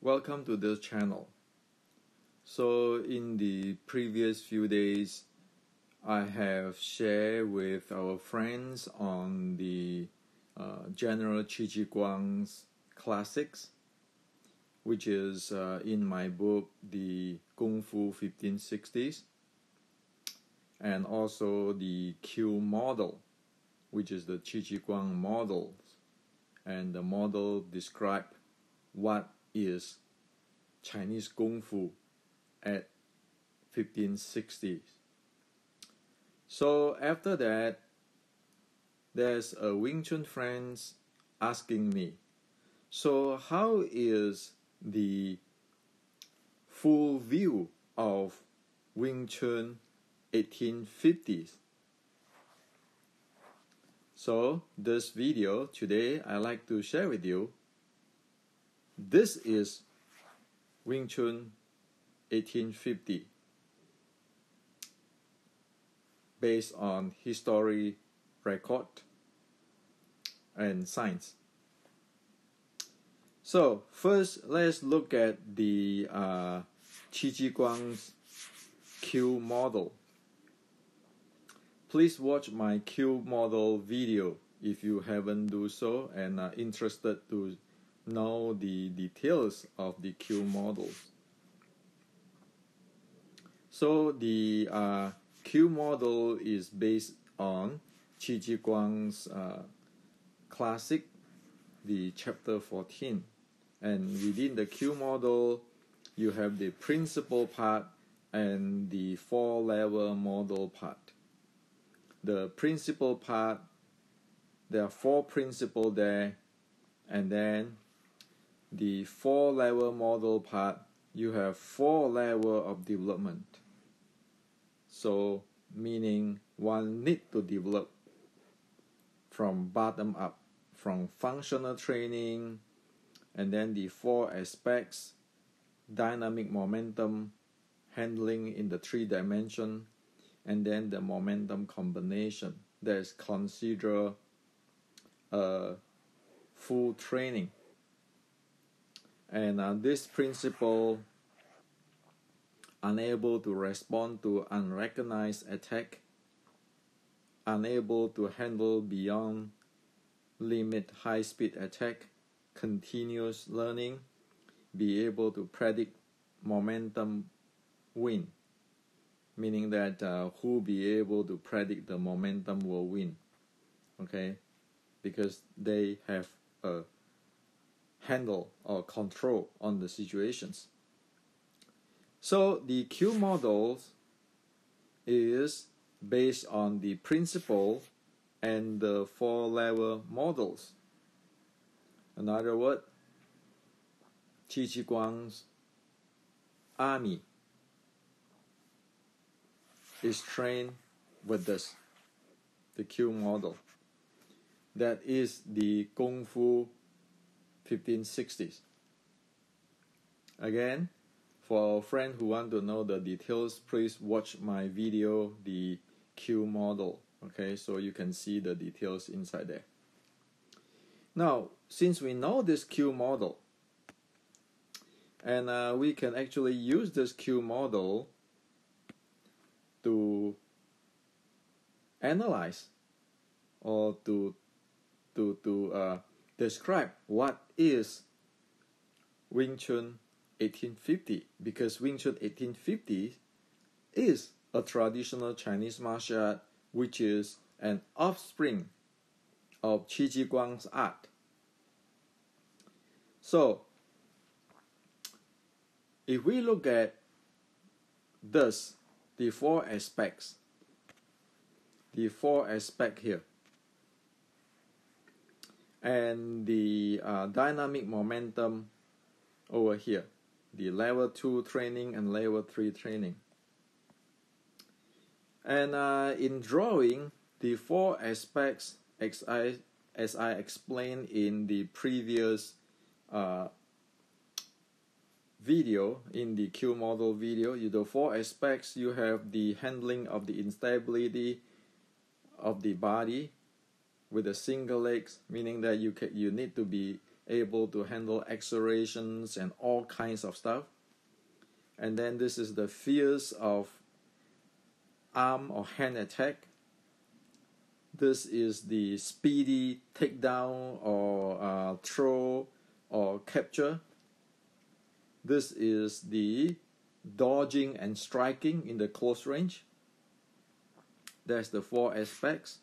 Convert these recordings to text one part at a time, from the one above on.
Welcome to this channel. So in the previous few days, I have shared with our friends on the General Qi Guang's classics, which is in my book, The Kung Fu 1560s, and also the Q model, which is the Qi Guang models, and the model describe what is Chinese Kung Fu at 1560s. So after that, there's a Wing Chun friends asking me, so how is the full view of Wing Chun 1850s? So this video today I like to share with you. This is Wing Chun 1850 based on history record and science. So first let's look at the Qi Guang's Q model. Please watch my Q model video if you haven't do so and are interested to know the details of the Q models. So the Q model is based on Qi Guang's classic, the chapter 14. And within the Q model, you have the principal part and the 4-level model part. The principal part, there are 4 principles there, and then the 4-level model part, you have 4 levels of development. So meaning one need to develop from bottom up, from functional training, and then the 4 aspects, dynamic momentum, handling in the 3 dimension, and then the momentum combination that is considered full training. And this principle, unable to respond to unrecognized attack, unable to handle beyond limit high-speed attack, continuous learning, be able to predict momentum win, meaning that who be able to predict the momentum will win, okay, because they have a handle or control on the situations. So the Q models is based on the principle and the 4-level models. In other words, Qi Guang's army is trained with this, the Q model. That is the Kung Fu 1560s. Again, for a friend who want to know the details, please watch my video, the Q model. Okay, so you can see the details inside there. Now, since we know this Q model, and we can actually use this Q model to analyze or to describe what is Wing Chun 1850, because Wing Chun 1850 is a traditional Chinese martial art which is an offspring of Qi Guang's art. So if we look at this, the 4 aspects here, and the dynamic momentum over here, the level 2 training and level 3 training. And in drawing the 4 aspects, as I explained in the previous video, in the Q model video, the 4 aspects, you have the handling of the instability of the body with a single legs, meaning that you need to be able to handle accelerations and all kinds of stuff. And then this is the fierce of arm or hand attack. This is the speedy takedown or throw or capture. This is the dodging and striking in the close range. That's the 4 aspects,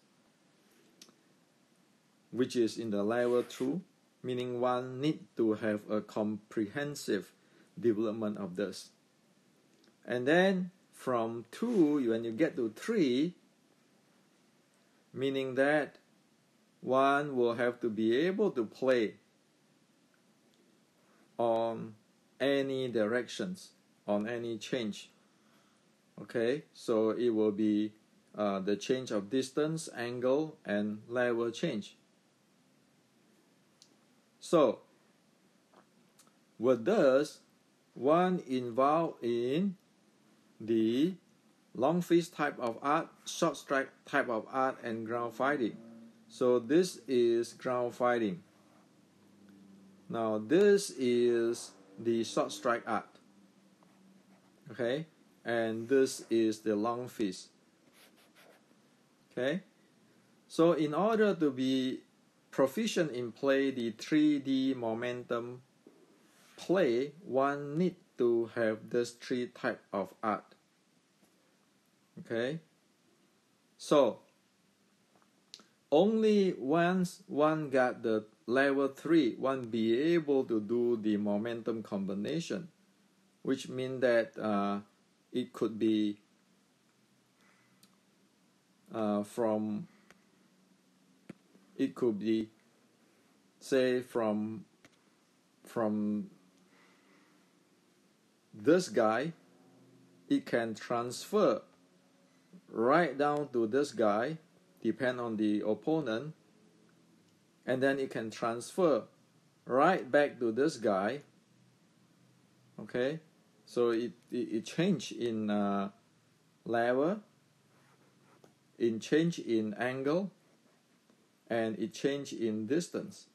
which is in the level 2, meaning one need to have a comprehensive development of this. And then from 2, when you get to 3, meaning that one will have to be able to play on any directions, on any change. Okay, so it will be the change of distance, angle, and level change. So, what does one involve in the long fist type of art, short strike type of art, and ground fighting? So this is ground fighting. Now this is the short strike art. Okay, and this is the long fist. Okay, so in order to be proficient in play the 3D momentum play, one need to have this 3 type of art. Okay, so only once one got the level 3, one be able to do the momentum combination, which means that it could be say from this guy, it can transfer right down to this guy, depend on the opponent, and then it can transfer right back to this guy. Okay, so it change in level, it change in angle, and it change in distance.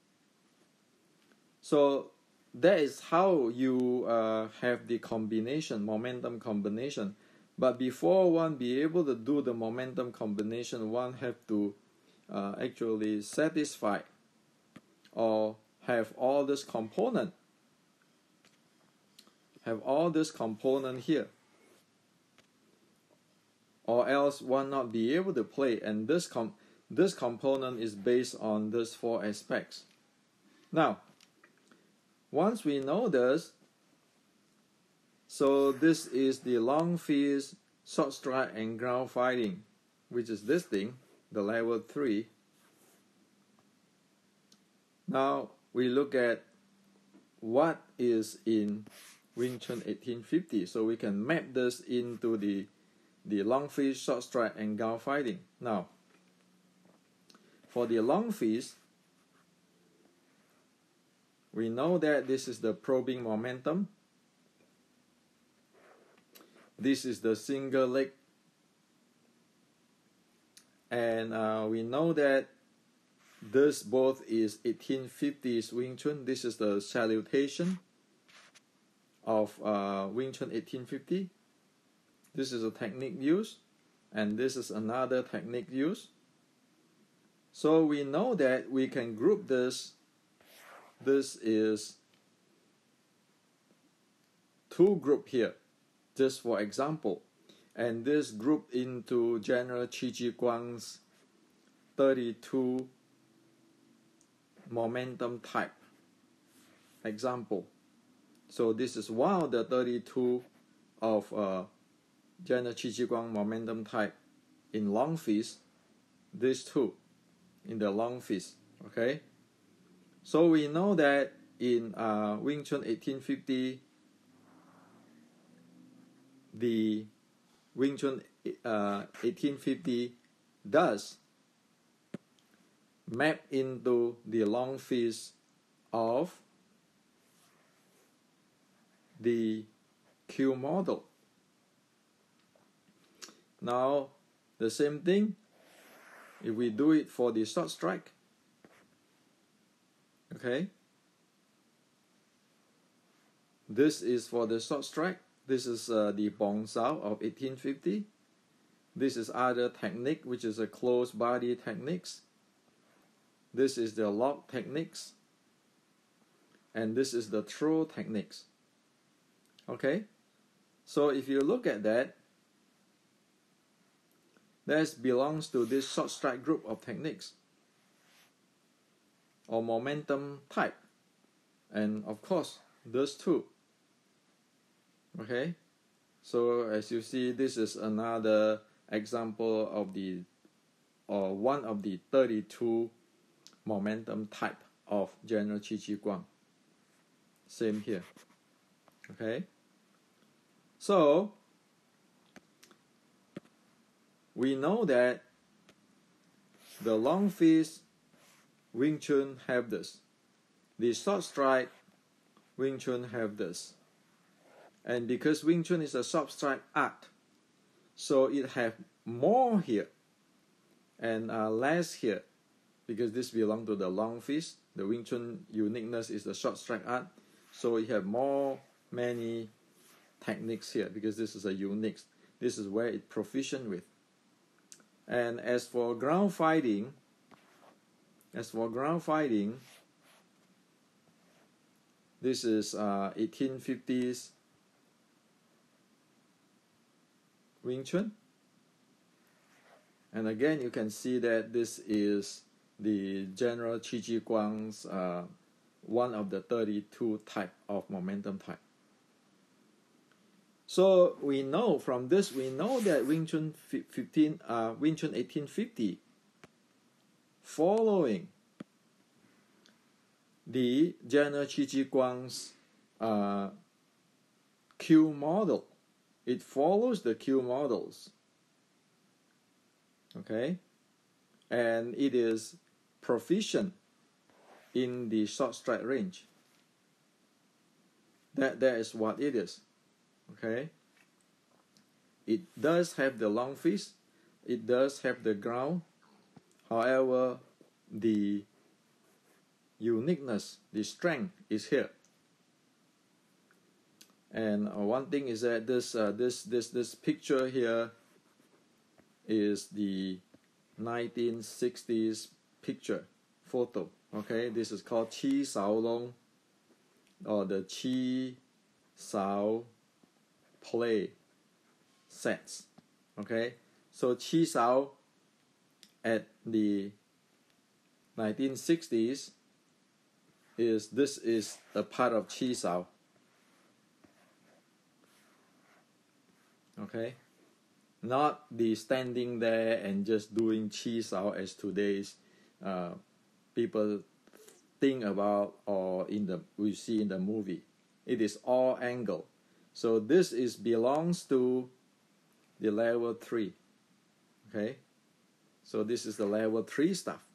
So that is how you have the combination, momentum combination. But before one be able to do the momentum combination, one have to actually satisfy or have all this component here, or else one not be able to play. And this component is based on these 4 aspects. Now, once we know this, so this is the long fist, short strike, and ground fighting, which is this thing, the level 3. Now we look at what is in Wing Chun 1850, so we can map this into the long fist, short strike, and ground fighting. Now, for the long fist, we know that this is the probing momentum. This is the single leg. And we know that this both is 1850s Wing Chun. This is the salutation of Wing Chun 1850. This is a technique used, and this is another technique used. So we know that we can group this. This is 2 group here, just for example, and this group into General Qi Ji Guang's 32 momentum type example. So this is one of the 32 of General Qi Ji Guang momentum type in long fist. These 2 in the long fist. Okay. So we know that in Wing Chun 1850, the Wing Chun 1850 does map into the long fist of the Q model. Now, the same thing, if we do it for the short strike, okay, This is for the short strike. This is the Bong Sao of 1850. This is other technique, which is a closed body techniques. This is the lock techniques. And this is the throw techniques. Okay? So if you look at that, that belongs to this short strike group of techniques or momentum type. And of course, those two. Okay? So as you see, this is another example of one of the 32 momentum type of general Qi Ji Guang. Same here. Okay? So we know that the long fist Wing Chun have this. The short strike Wing Chun have this. And because Wing Chun is a short strike art, so it have more here and less here, because this belong to the long fist. The Wing Chun uniqueness is the short strike art, so it have many techniques here, because this is a unique. This is where it's proficient with. And as for ground fighting, this is 1850s Wing Chun. And again, you can see that this is the General Qi Ji Guang's one of the 32 type of momentum type. So we know from this, that Wing Chun 1850, following the General Qi Ji Guang's Q model. It follows the Q models. Okay? And it is proficient in the short strike range. That is what it is. Okay? It does have the long fist. It does have the ground. However, the uniqueness, the strength is here. And one thing is that this picture here is the 1960s photo. Okay, this is called Qi Sao Long, or the Qi Sao play sets. Okay, so Qi Sao at the 1960s this is a part of Qi Sao. Okay, not the standing there and just doing Qi Sao as today's people think about, or we see in the movie. It is all angle. So this belongs to the level 3. Okay, so this is the level 3 stuff.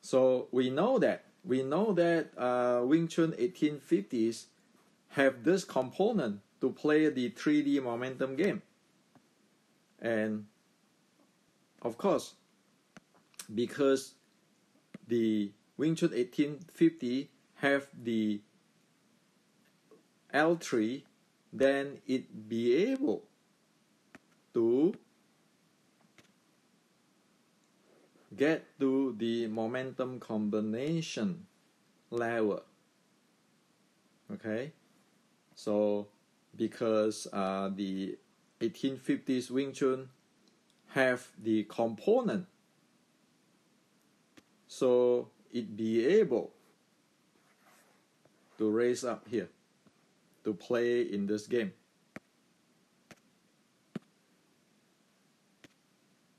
So we know that Wing Chun 1850s have this component to play the 3D momentum game. And of course, because the Wing Chun 1850 have the L3, then it be able to get to the momentum combination level. Okay, so because the 1850s Wing Chun have the component, so it be able to raise up here to play in this game.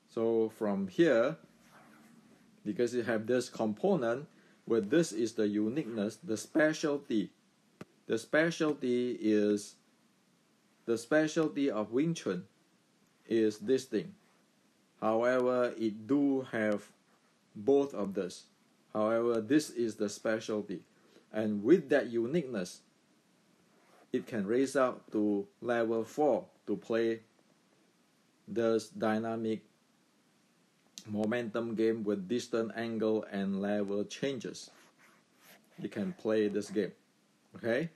So from here, because you have this component, where this is the uniqueness, the specialty. The specialty of Wing Chun is this thing. However, it do have both of this. However, this is the specialty. And with that uniqueness, it can raise up to level 4 to play this dynamic momentum game with distance, angle, and level changes. You can play this game. Okay?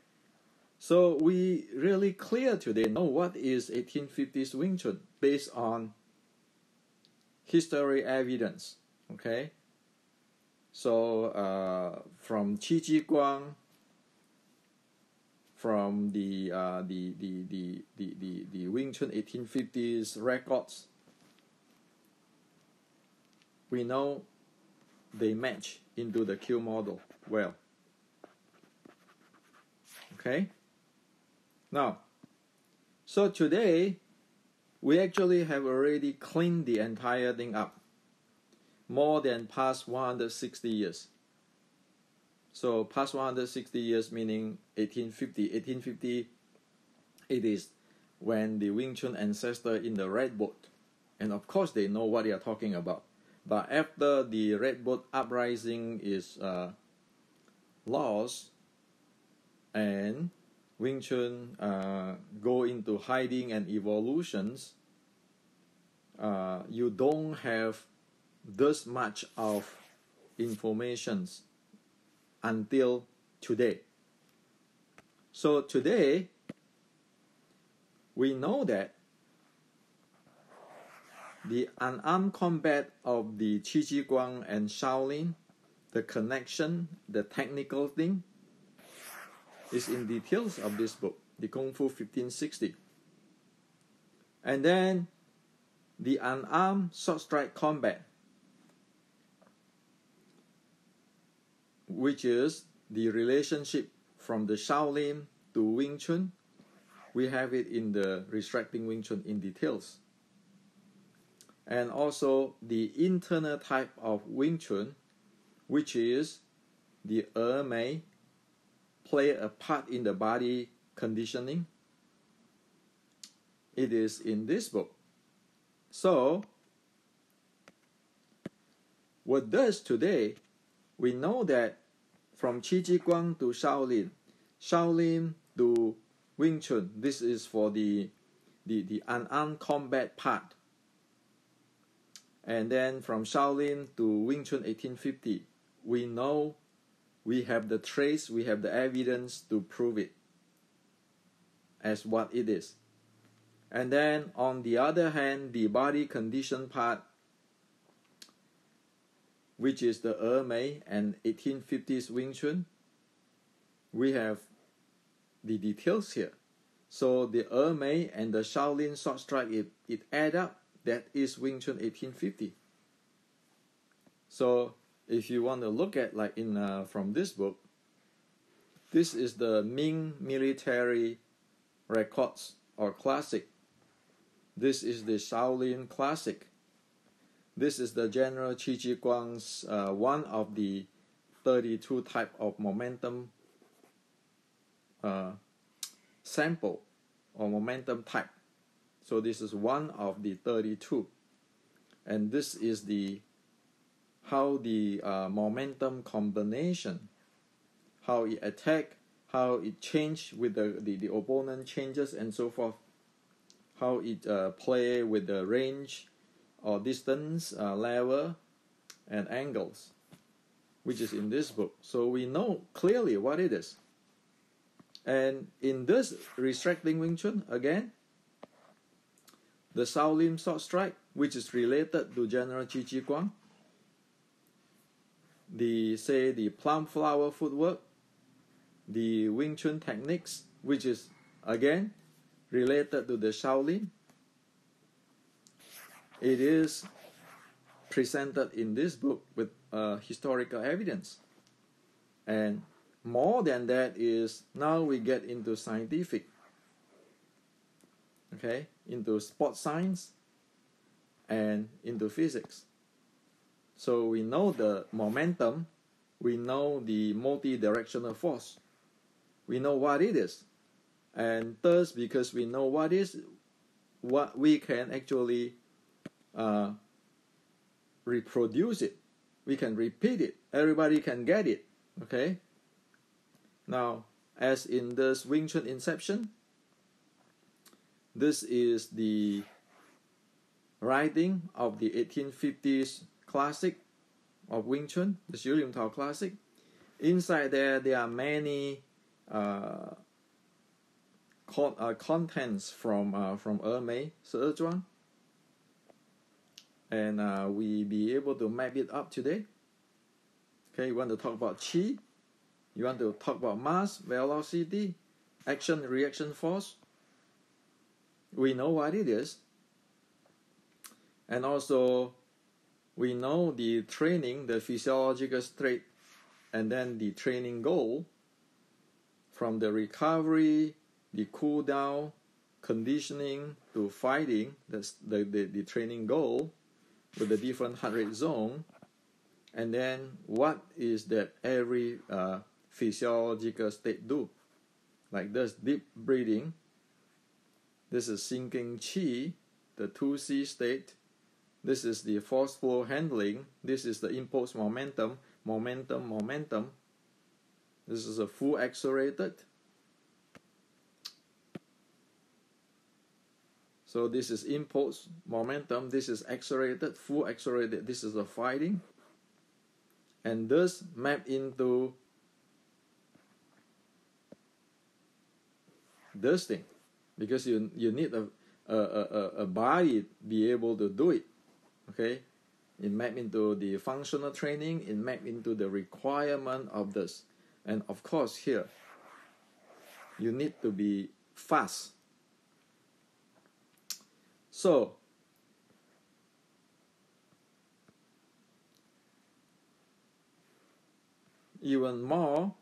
So we really clear today know what is 1850s Wing Chun based on history evidence. Okay? So from Qi Ji Guang, from the Wing Chun 1850s records, we know they match into the Q model well. Okay? Now, so today, we actually have already cleaned the entire thing up. More than past 160 years. So past 160 years meaning 1850. 1850, it is when the Wing Chun ancestor in the Red Boat. And of course they know what they are talking about. But after the Red Boat uprising is lost and Wing Chun go into hiding and evolutions, you don't have this much of informations until today. So today, we know that the unarmed combat of the Qi Ji Guang and Shaolin, the connection, the technical thing, is in details of this book, the Kung Fu 1560. And then the unarmed sword strike combat, which is the relationship from the Shaolin to Wing Chun. We have it in the Restricting Wing Chun in details. And also the internal type of Wing Chun, which is the Mei, play a part in the body conditioning. It is in this book. So, what does today? We know that from Qi Ji Guang to Shaolin, Shaolin to Wing Chun, this is for the unarmed combat part. And then from Shaolin to Wing Chun 1850, we know we have the trace, we have the evidence to prove it as what it is. And then on the other hand, the body condition part, which is the Mei and 1850s Wing Chun, we have the details here. So the Mei and the Shaolin sword strike, it add up, that is Wing Chun 1850. So if you want to look at like in from this book, this is the Ming military records or classic. This is the Shaolin classic. This is the General Qi Ji Guang's one of the 32 type of momentum sample or momentum type. So this is one of the 32. And this is the how the momentum combination, how it attack, how it change with the opponent changes and so forth, how it play with the range or distance, level, and angles, which is in this book. So we know clearly what it is. And in this Restricting Wing Chun, again, the Shaolin sword strike, which is related to General Qi Ji Guang, the plum flower footwork, the Wing Chun techniques, which is again related to the Shaolin, it is presented in this book with historical evidence. And more than that is now we get into scientific, okay, into sports science and into physics. So we know the momentum, we know the multi-directional force, we know what it is. And thus, because we know what is, what we can actually reproduce it, we can repeat it, everybody can get it, okay? Now, as in this Wing Chun Inception, this is the writing of the 1850s classic of Wing Chun, the 小林桃 classic. Inside there are many contents from 峨眉 12庄, and we be able to map it up today. Okay, you want to talk about chi, you want to talk about mass, velocity, action, reaction force. We know what it is, and also we know the training, the physiological state, and then the training goal, from the recovery, the cool down, conditioning to fighting. That's the training goal with the different heart rate zone. And then what is that every physiological state do? Like this, deep breathing. This is sinking chi, the 2C state. This is the forceful handling. This is the impulse momentum. This is a full accelerated. So this is impulse, momentum. This is accelerated, full accelerated. This is a fighting. And this map into this thing, because you need a body be able to do it. Okay, it map into the functional training. It map into the requirement of this, and of course here you need to be fast. So even more,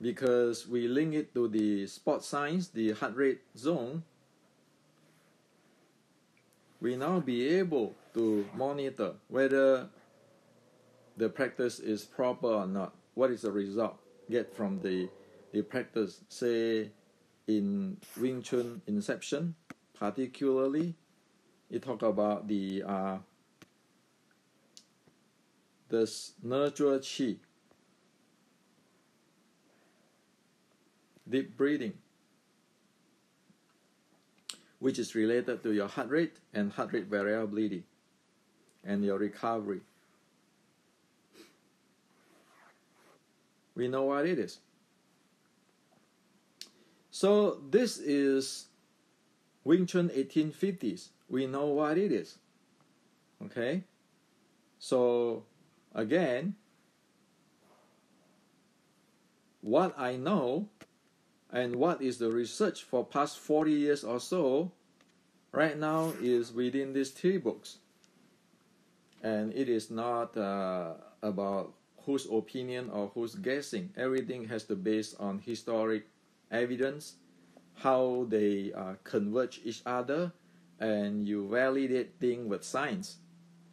because we link it to the sport science, the heart rate zone, we now be able to monitor whether the practice is proper or not. What is the result get from the practice, say in Wing Chun Inception, particularly, it talk about the nurture chi, deep breathing, which is related to your heart rate and heart rate variability and your recovery. We know what it is. So this is Wing Chun 1850s. We know what it is. Okay? So again, what I know and what is the research for past 40 years or so right now is within these 3 books. And it is not about whose opinion or whose guessing. Everything has to be based on historic evidence, how they converge each other, and you validate things with science,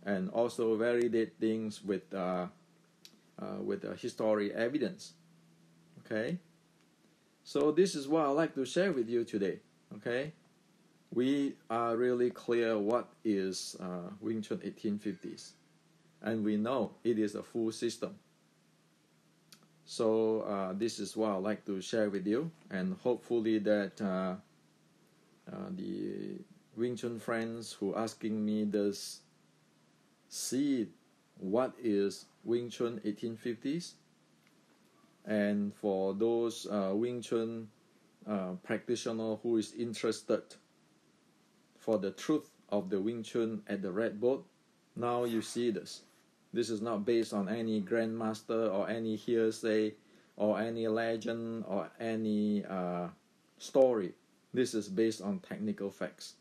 and also validate things with historic evidence. Okay, so this is what I'd like to share with you today. Okay, we are really clear what is Wing Chun 1850s, and we know it is a full system. So this is what I'd like to share with you, and hopefully that the Wing Chun friends who asking me this see what is Wing Chun 1850s, and for those Wing Chun practitioner who is interested for the truth of the Wing Chun at the Red Boat, now you see this. This is not based on any grandmaster or any hearsay or any legend or any story. This is based on technical facts.